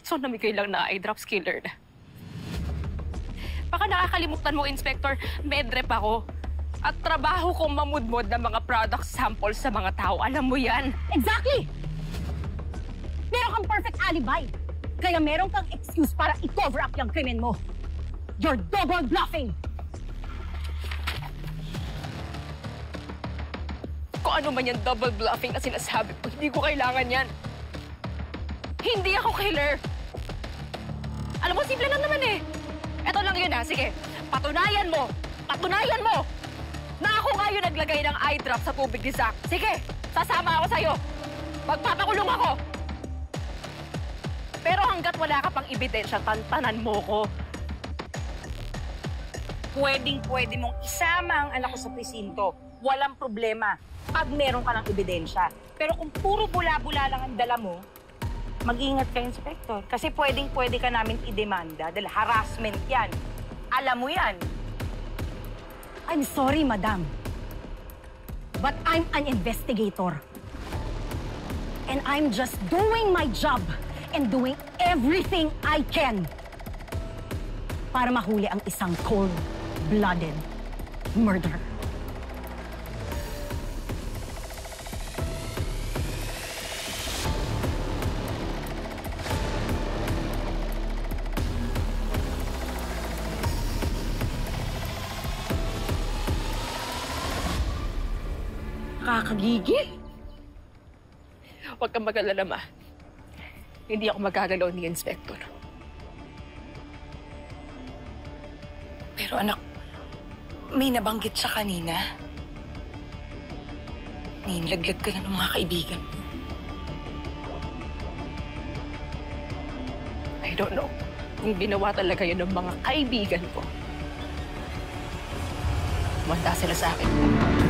So, namigay lang na eye drops killer na. Baka nakakalimutan mo, Inspector, medrep ako. At trabaho kong mamudmod ng mga product samples sa mga tao. Alam mo yan. Exactly! Meron kang perfect alibi. Kaya meron kang excuse para i-cover up yung krimen mo. You're double bluffing! Kung ano man yung double bluffing na sinasabi ko, hindi ko kailangan yan. Hindi ako killer. Alam mo, simple lang naman eh. Eto lang yun ha, sige. Patunayan mo na ako nga yung naglagay ng eye drop sa tubig ni Zach. Sige, sasama ako sa'yo. Magpapakulong ako. Pero hanggat wala ka pang ebidensya, tantanan mo ko. Pwedeng-pwede mong isama ang anak ko sa presinto. Walang problema pag meron ka ng ebidensya. Pero kung puro bula-bula lang ang dala mo, mag-ingat ka, Inspector. Kasi pwedeng-pwede ka namin idemanda dahil harassment yan. Alam mo yan. I'm sorry, madam. But I'm an investigator. And I'm just doing my job and doing everything I can para mahuli ang isang cold-blooded murderer. Kakagigil. Huwag kang mag-alala, Ma. Hindi ako magagalaw ni Inspector. Pero anak, may nabanggit siya kanina. Nilaglag ka na ng mga kaibigan mo. I don't know kung ginawa talaga yun ng mga kaibigan ko. Manda sila sa akin.